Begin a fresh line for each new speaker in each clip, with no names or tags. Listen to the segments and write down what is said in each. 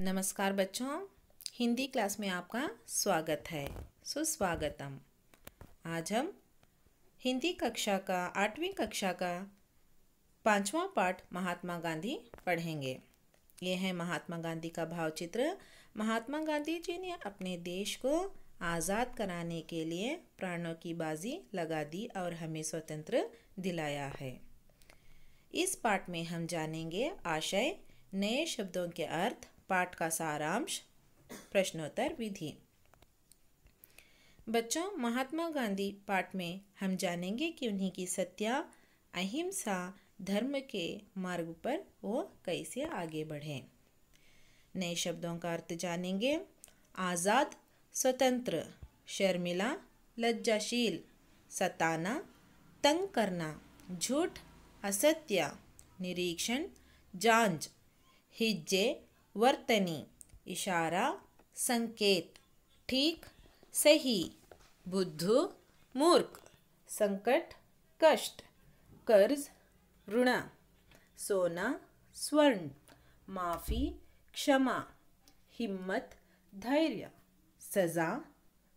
नमस्कार बच्चों, हिंदी क्लास में आपका स्वागत है। सुस्वागतम। आज हम हिंदी कक्षा का 8वीं कक्षा का 5वां पाठ महात्मा गांधी पढ़ेंगे। ये है महात्मा गांधी का भावचित्र। महात्मा गांधी जी ने अपने देश को आज़ाद कराने के लिए प्राणों की बाजी लगा दी और हमें स्वतंत्र दिलाया है। इस पाठ में हम जानेंगे आशय, नए शब्दों के अर्थ, पाठ का सारांश, प्रश्नोत्तर विधि। बच्चों, महात्मा गांधी पाठ में हम जानेंगे कि उन्हीं की सत्य, अहिंसा, धर्म के मार्ग पर वो कैसे आगे बढ़े। नए शब्दों का अर्थ जानेंगे। आज़ाद, स्वतंत्र, शर्मिला, लज्जाशील, सताना, तंग करना, झूठ, असत्य, निरीक्षण, जांच, हिज्जे, वर्तनी, इशारा, संकेत, ठीक, सही, बुद्धू, मूर्ख, संकट, कष्ट, कर्ज, ऋण, सोना, स्वर्ण, माफी, क्षमा, हिम्मत, धैर्य, सजा,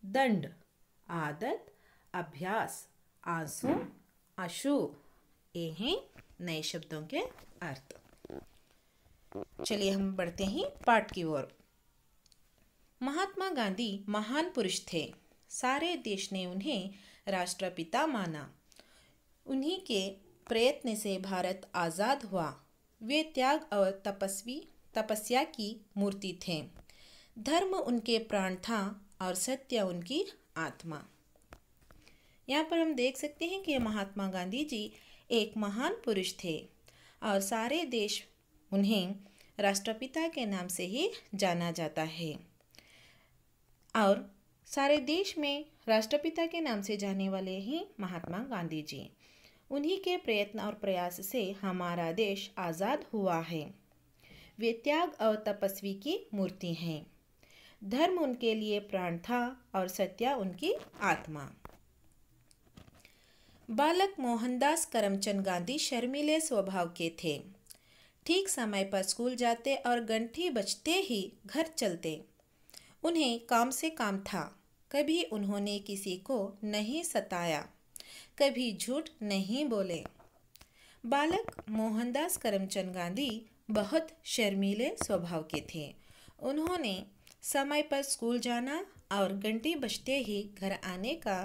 दंड, आदत, अभ्यास, आंसू, अशु। ये हैं नए शब्दों के अर्थ। चलिए हम बढ़ते हैं पाठ की ओर। महात्मा गांधी महान पुरुष थे। सारे देश ने उन्हें राष्ट्रपिता माना। उन्हीं के प्रयत्न से भारत आज़ाद हुआ। वे त्याग और तपस्या की मूर्ति थे। धर्म उनके प्राण था और सत्य उनकी आत्मा। यहाँ पर हम देख सकते हैं कि महात्मा गांधी जी एक महान पुरुष थे और सारे देश उन्हें राष्ट्रपिता के नाम से ही जाना जाता है। और सारे देश में राष्ट्रपिता के नाम से जाने वाले ही महात्मा गांधी जी। उन्हीं के प्रयत्न और प्रयास से हमारा देश आज़ाद हुआ है। वे त्याग और तपस्वी की मूर्ति हैं। धर्म उनके लिए प्राण था और सत्य उनकी आत्मा। बालक मोहनदास करमचंद गांधी शर्मीले स्वभाव के थे। ठीक समय पर स्कूल जाते और घंटी बजते ही घर चलते। उन्हें काम से काम था। कभी उन्होंने किसी को नहीं सताया, कभी झूठ नहीं बोले। बालक मोहनदास करमचंद गांधी बहुत शर्मीले स्वभाव के थे। उन्होंने समय पर स्कूल जाना और घंटी बजते ही घर आने का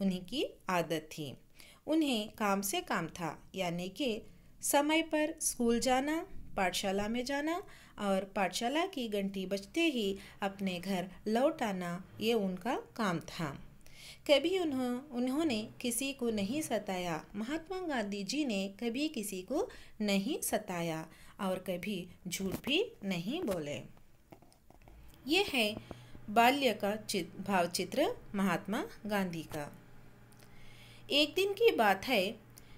उन्हीं की आदत थी। उन्हें काम से काम था, यानी कि समय पर स्कूल जाना, पाठशाला में जाना और पाठशाला की घंटी बजते ही अपने घर लौट आना, ये उनका काम था। कभी उन्होंने किसी को नहीं सताया। महात्मा गांधी जी ने कभी किसी को नहीं सताया और कभी झूठ भी नहीं बोले। ये है बाल्य का भावचित्र महात्मा गांधी का। एक दिन की बात है,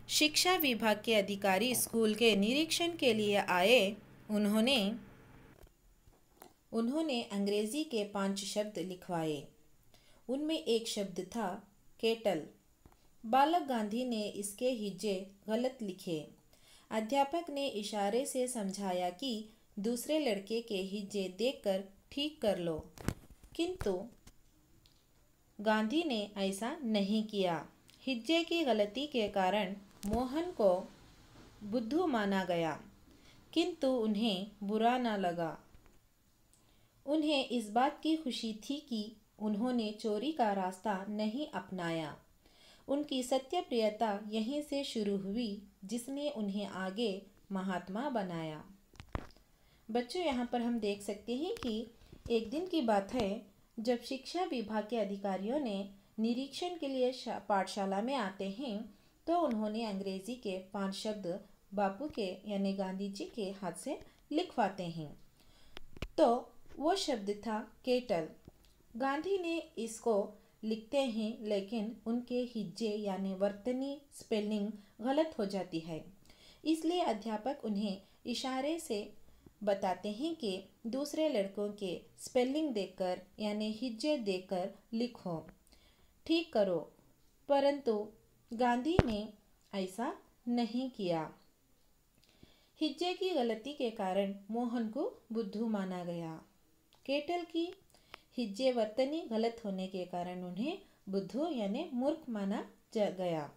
शिक्षा विभाग के अधिकारी स्कूल के निरीक्षण के लिए आए। उन्होंने अंग्रेजी के 5 शब्द लिखवाए। उनमें एक शब्द था केटल। बालक गांधी ने इसके हिज्जे गलत लिखे। अध्यापक ने इशारे से समझाया कि दूसरे लड़के के हिज्जे देखकर ठीक कर लो, किंतु गांधी ने ऐसा नहीं किया। हिज्जे की गलती के कारण मोहन को बुद्धू माना गया, किंतु उन्हें बुरा न लगा। उन्हें इस बात की खुशी थी कि उन्होंने चोरी का रास्ता नहीं अपनाया। उनकी सत्यप्रियता यहीं से शुरू हुई, जिसने उन्हें आगे महात्मा बनाया। बच्चों, यहाँ पर हम देख सकते हैं कि एक दिन की बात है, जब शिक्षा विभाग के अधिकारियों ने निरीक्षण के लिए पाठशाला में आते हैं, तो उन्होंने अंग्रेजी के 5 शब्द बापू के यानी गांधी जी के हाथ से लिखवाते हैं। तो वो शब्द था केटल। गांधी ने इसको लिखते हैं, लेकिन उनके हिज्जे यानी वर्तनी स्पेलिंग गलत हो जाती है। इसलिए अध्यापक उन्हें इशारे से बताते हैं कि दूसरे लड़कों के स्पेलिंग देखकर यानी हिज्जे देखकर लिखो, ठीक करो। परंतु गांधी ने ऐसा नहीं किया। हिज्जे की गलती के कारण मोहन को बुद्धू माना गया। केटल की हिज्जे वर्तनी गलत होने के कारण उन्हें बुद्धू यानी मूर्ख माना गया,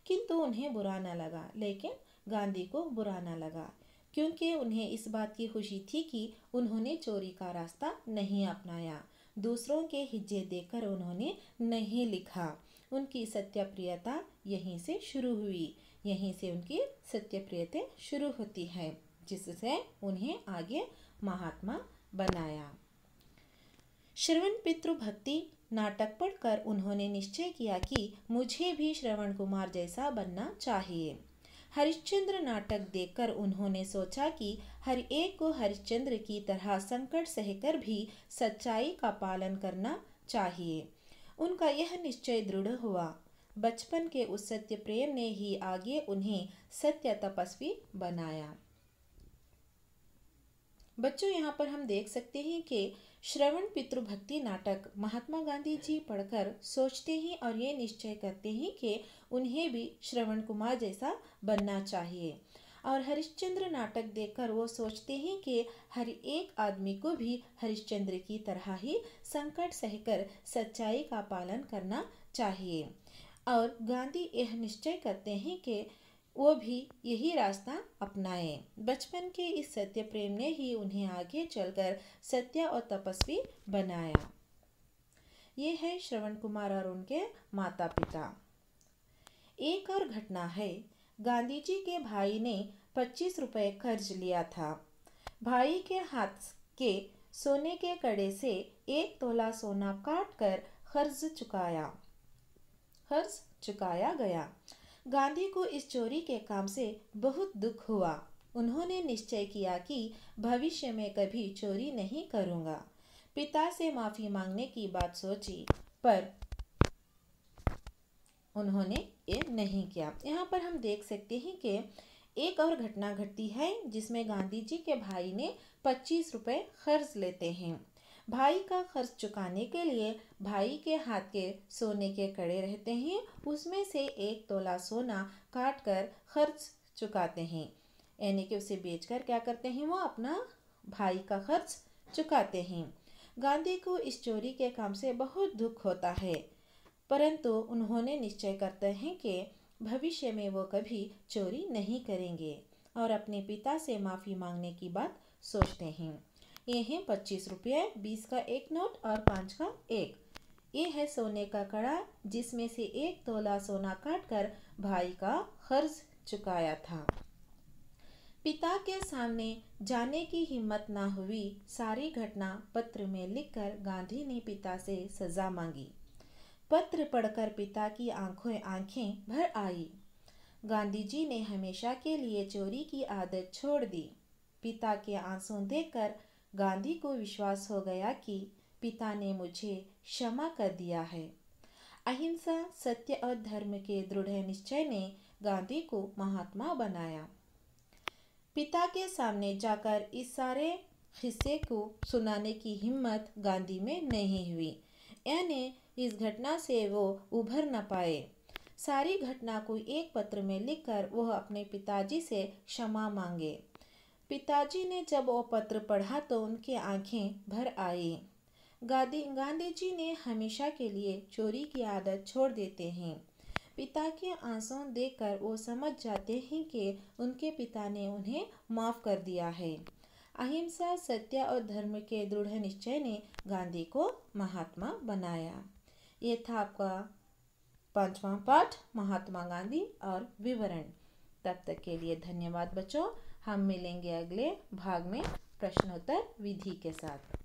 किंतु उन्हें बुरा न लगा। लेकिन गांधी को बुरा न लगा, क्योंकि उन्हें इस बात की खुशी थी कि उन्होंने चोरी का रास्ता नहीं अपनाया। दूसरों के हिज्जे देखकर उन्होंने नहीं लिखा। उनकी सत्यप्रियता यहीं से शुरू हुई। यहीं से उनकी सत्यप्रियता शुरू होती है, जिससे उन्हें आगे महात्मा बनाया। श्रवण पितृ भक्ति नाटक पढ़कर उन्होंने निश्चय किया कि मुझे भी श्रवण कुमार जैसा बनना चाहिए। हरिश्चंद्र नाटक देखकर उन्होंने सोचा कि हर एक को हरिश्चंद्र की तरह संकट सहकर भी सच्चाई का पालन करना चाहिए। उनका यह निश्चय दृढ़ हुआ। बचपन के उस सत्य प्रेम ने ही आगे उन्हें सत्य तपस्वी बनाया। बच्चों, यहाँ पर हम देख सकते हैं कि श्रवण पितृभक्ति नाटक महात्मा गांधी जी पढ़कर सोचते हैं और ये निश्चय करते हैं कि उन्हें भी श्रवण कुमार जैसा बनना चाहिए। और हरिश्चंद्र नाटक देखकर वो सोचते हैं कि हर एक आदमी को भी हरिश्चंद्र की तरह ही संकट सहकर सच्चाई का पालन करना चाहिए। और गांधी यह निश्चय करते हैं कि वो भी यही रास्ता अपनाए। बचपन के इस सत्य प्रेम ने ही उन्हें आगे चलकर सत्य और तपस्वी बनाया। ये है श्रवण कुमार और उनके माता पिता। एक और घटना है। गांधी जी के भाई ने 25 रुपए कर्ज लिया था। भाई के हाथ के सोने के कड़े से 1 तोला सोना काट कर कर्ज चुकाया गया। गांधी को इस चोरी के काम से बहुत दुख हुआ। उन्होंने निश्चय किया कि भविष्य में कभी चोरी नहीं करूंगा। पिता से माफी मांगने की बात सोची, पर उन्होंने ये नहीं किया। यहाँ पर हम देख सकते हैं कि एक और घटना घटती है जिसमें गांधी जी के भाई ने 25 रुपए कर्ज लेते हैं। भाई का कर्ज चुकाने के लिए भाई के हाथ के सोने के कड़े रहते हैं, उसमें से 1 तोला सोना काट कर कर्ज चुकाते हैं। यानी कि उसे बेचकर क्या करते हैं, वो अपना भाई का कर्ज चुकाते हैं। गांधी को इस चोरी के काम से बहुत दुख होता है, परंतु उन्होंने निश्चय करते हैं कि भविष्य में वो कभी चोरी नहीं करेंगे और अपने पिता से माफ़ी मांगने की बात सोचते हैं। ये है 25 रुपये, 20 का 1 नोट और 5 का 1। ये है सोने का कड़ा जिसमें से 1 तोला सोना काट कर भाई का कर्ज चुकाया था। पिता के सामने जाने की हिम्मत ना हुई। सारी घटना पत्र में लिखकर गांधी ने पिता से सजा मांगी। पत्र पढ़कर पिता की आंखें भर आई। गांधी जी ने हमेशा के लिए चोरी की आदत छोड़ दी। पिता के आंसू देखकर गांधी को विश्वास हो गया कि पिता ने मुझे क्षमा कर दिया है। अहिंसा, सत्य और धर्म के दृढ़ निश्चय ने गांधी को महात्मा बनाया। पिता के सामने जाकर इस सारे हिस्से को सुनाने की हिम्मत गांधी में नहीं हुई, यानी इस घटना से वो उभर न पाए। सारी घटना को एक पत्र में लिखकर वह अपने पिताजी से क्षमा मांगे। पिताजी ने जब वो पत्र पढ़ा तो उनकी आंखें भर आई। गांधी जी ने हमेशा के लिए चोरी की आदत छोड़ देते हैं। पिता के आंसू देखकर वो समझ जाते हैं कि उनके पिता ने उन्हें माफ़ कर दिया है। अहिंसा, सत्य और धर्म के दृढ़ निश्चय ने गांधी को महात्मा बनाया। ये था आपका 5वां पाठ, महात्मा गांधी और विवरण। तब तक के लिए धन्यवाद बच्चों। हम मिलेंगे अगले भाग में प्रश्नोत्तर विधि के साथ।